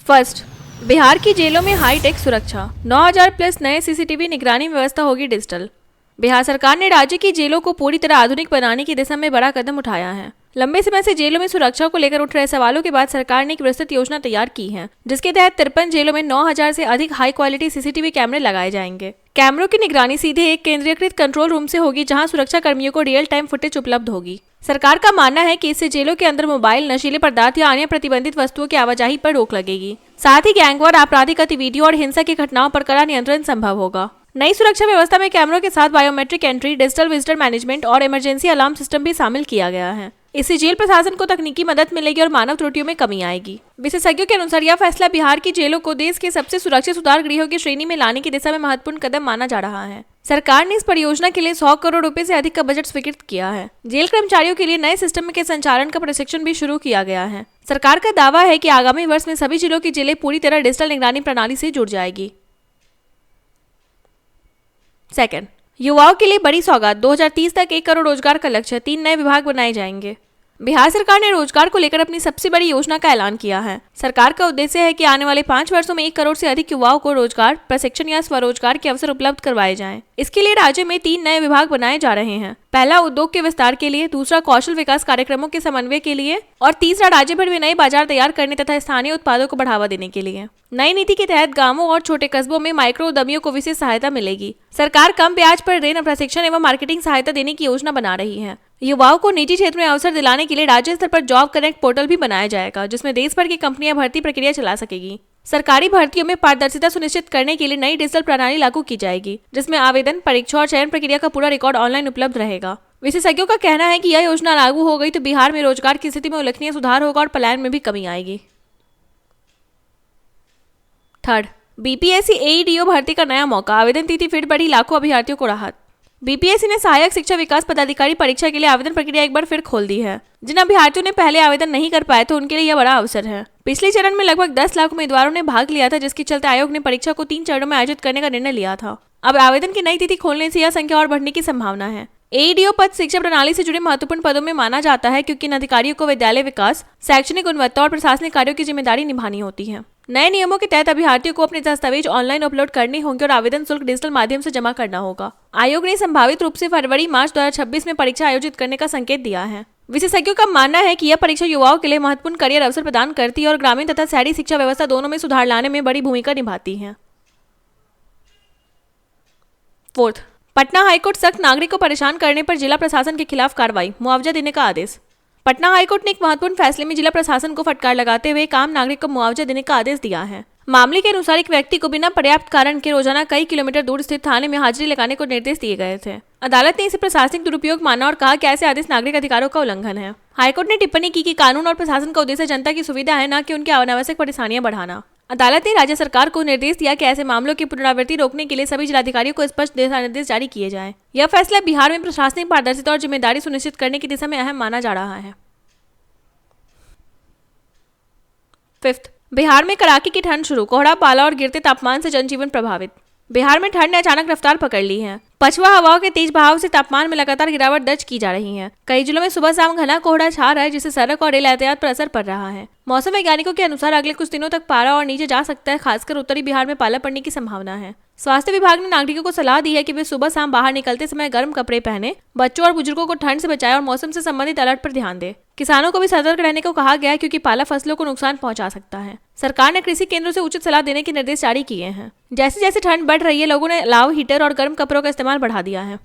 First, Bihar की जेलों में हाईटेक सुरक्षा। 9000 प्लस नए सीसीटीवी निगरानी व्यवस्था होगी डिजिटल। बिहार सरकार ने राज्य की जेलों को पूरी तरह आधुनिक बनाने की दिशा में बड़ा कदम उठाया है। लंबे समय से जेलों में सुरक्षा को लेकर उठ रहे सवालों के बाद सरकार ने एक विस्तृत योजना तैयार की है, जिसके तहत 53 जेलों में 9000 से अधिक हाई क्वालिटी सीसीटीवी कैमरे लगाए जाएंगे। कैमरों की निगरानी सीधे एक केंद्रीकृत कंट्रोल रूम से होगी, जहां सुरक्षा कर्मियों को रियल टाइम फुटेज उपलब्ध होगी। सरकार का मानना है कि इससे जेलों के अंदर मोबाइल, नशीले पदार्थ या अन्य प्रतिबंधित वस्तुओं की आवाजाही पर रोक लगेगी। साथ ही गैंगवार, आपराधिक गतिविधियों और हिंसा की घटनाओं पर कड़ा नियंत्रण संभव होगा। नई सुरक्षा व्यवस्था में कैमरों के साथ biometric entry, digital visitor management और इमरजेंसी अलार्म सिस्टम भी शामिल किया गया है। इससे जेल प्रशासन को तकनीकी मदद मिलेगी और मानव त्रुटियों में कमी आएगी। विशेषज्ञों के अनुसार यह फैसला बिहार की जेलों को देश के सबसे सुरक्षित सुधार गृहों की श्रेणी में लाने की दिशा में महत्वपूर्ण कदम माना जा रहा है। सरकार ने इस परियोजना के लिए 100 करोड़ रुपए से अधिक का बजट स्वीकृत किया है। जेल कर्मचारियों के लिए नए सिस्टम के संचालन का प्रशिक्षण भी शुरू किया गया है। सरकार का दावा है कि आगामी वर्ष में सभी जिलों की जेलें पूरी तरह डिजिटल निगरानी प्रणाली से जुड़ जाएगी। सेकंड, युवाओं के लिए बड़ी सौगात। 2030 तक 1 करोड़ रोजगार का लक्ष्य, 3 नए विभाग बनाए जाएंगे। बिहार सरकार ने रोजगार को लेकर अपनी सबसे बड़ी योजना का ऐलान किया है। सरकार का उद्देश्य है कि आने वाले 5 वर्षों में 1 करोड़ से अधिक युवाओं को रोजगार, प्रशिक्षण या स्वरोजगार के अवसर उपलब्ध करवाए जाएं। इसके लिए राज्य में 3 नए विभाग बनाए जा रहे हैं। पहला उद्योग के विस्तार के लिए, दूसरा कौशल विकास कार्यक्रमों के समन्वय के लिए और तीसरा राज्य भर में नए बाजार तैयार करने तथा स्थानीय उत्पादों को बढ़ावा देने के लिए। नई नीति के तहत गांवों और छोटे कस्बों में माइक्रो उद्यमियों को विशेष सहायता मिलेगी। सरकार कम ब्याज पर ऋण, प्रशिक्षण एवं मार्केटिंग सहायता देने की योजना बना रही है। युवाओं को निजी क्षेत्र में अवसर दिलाने के लिए राज्य स्तर पर जॉब कनेक्ट पोर्टल भी बनाया जाएगा, जिसमें देश भर की कंपनियां भर्ती प्रक्रिया चला सकेगी। सरकारी भर्तियों में पारदर्शिता सुनिश्चित करने के लिए नई डिजिटल प्रणाली लागू की जाएगी, जिसमें आवेदन, परीक्षा और चयन प्रक्रिया का पूरा रिकॉर्ड ऑनलाइन उपलब्ध रहेगा। विशेषज्ञों का कहना है कि यह योजना लागू हो गई तो बिहार में रोजगार की स्थिति में उल्लेखनीय सुधार होगा और पलायन में भी कमी आएगी। थर्ड, बीपीएससी एईडीओ भर्ती का नया मौका। आवेदन तिथि फिर बढ़ी, लाखों अभ्यर्थियों को राहत। बीपीएससी ने सहायक शिक्षा विकास पदाधिकारी परीक्षा के लिए आवेदन प्रक्रिया एक बार फिर खोल दी है। जिन अभ्यर्थियों ने पहले आवेदन नहीं कर पाए थे, उनके लिए यह बड़ा अवसर है। पिछले चरण में लगभग 10 लाख उम्मीदवारों ने भाग लिया था, जिसके चलते आयोग ने परीक्षा को 3 चरणों में आयोजित करने का निर्णय लिया था। अब आवेदन की नई तिथि खोलने से यह संख्या और बढ़ने की संभावना है। एईडीओ पद शिक्षा प्रणाली से जुड़े महत्वपूर्ण पदों में माना जाता है, क्योंकि इन अधिकारियों को विद्यालय विकास, शैक्षणिक गुणवत्ता और प्रशासनिक कार्यों की जिम्मेदारी निभानी होती है। नए नियमों के तहत अभ्यर्थियों को अपने दस्तावेज ऑनलाइन अपलोड करने होंगे और आवेदन शुल्क डिजिटल माध्यम से जमा करना होगा। आयोग ने संभावित रूप से फरवरी-मार्च 2026 में परीक्षा आयोजित करने का संकेत दिया है। विशेषज्ञों का मानना है कि यह परीक्षा युवाओं के लिए महत्वपूर्ण करियर अवसर प्रदान करती है और ग्रामीण तथा शहरी शिक्षा व्यवस्था दोनों में सुधार लाने में बड़ी भूमिका निभाती है। फोर्थ, पटना हाईकोर्ट सख्त नागरिक को परेशान करने पर जिला प्रशासन के खिलाफ कार्रवाई, मुआवजा देने का आदेश। पटना हाईकोर्ट ने एक महत्वपूर्ण फैसले में जिला प्रशासन को फटकार लगाते हुए एक आम नागरिक को मुआवजा देने का आदेश दिया है। मामले के अनुसार एक व्यक्ति को बिना पर्याप्त कारण के रोजाना कई किलोमीटर दूर स्थित थाने में हाजिरी लगाने को निर्देश दिए गए थे। अदालत ने इसे प्रशासनिक दुरुपयोग माना और कहा कि ऐसे आदेश नागरिक अधिकारों का उल्लंघन है। हाईकोर्ट ने टिप्पणी की कि कानून और प्रशासन का उद्देश्य जनता की सुविधा है, न कि उनकी अनावश्यक परेशानियां बढ़ाना। अदालत ने राज्य सरकार को निर्देश दिया कि ऐसे मामलों की पुनरावृत्ति रोकने के लिए सभी जिलाधिकारियों को स्पष्ट दिशा निर्देश जारी किए जाएं। यह फैसला बिहार में प्रशासनिक पारदर्शिता और जिम्मेदारी सुनिश्चित करने की दिशा में अहम माना जा रहा है। फिफ्थ, बिहार में कड़ाके की ठंड शुरू, कोहरा, पाला और गिरते तापमान से जनजीवन प्रभावित। बिहार में ठंड ने अचानक रफ्तार पकड़ ली है। पछुआ हवाओं के तेज बहाव से तापमान में लगातार गिरावट दर्ज की जा रही है। कई जिलों में सुबह शाम घना कोहरा छा रहा है, जिससे सड़क और रेल यातायात पर असर पड़ रहा है। मौसम वैज्ञानिकों के अनुसार अगले कुछ दिनों तक पारा और नीचे जा सकता है, खासकर उत्तरी बिहार में पाला पड़ने की संभावना है। स्वास्थ्य विभाग ने नागरिकों को सलाह दी है कि वे सुबह शाम बाहर निकलते समय गर्म कपड़े पहने, बच्चों और बुजुर्गों को ठंड से बचाएं और मौसम से संबंधित अलर्ट पर ध्यान दें। किसानों को भी सतर्क रहने को कहा गया है, क्योंकि पाला फसलों को नुकसान पहुंचा सकता है। सरकार ने कृषि केंद्रों से उचित सलाह देने के निर्देश जारी किए हैं। जैसे जैसे ठंड बढ़ रही है, लोगों ने अलाव, हीटर और गर्म कपड़ों का इस्तेमाल बढ़ा दिया है।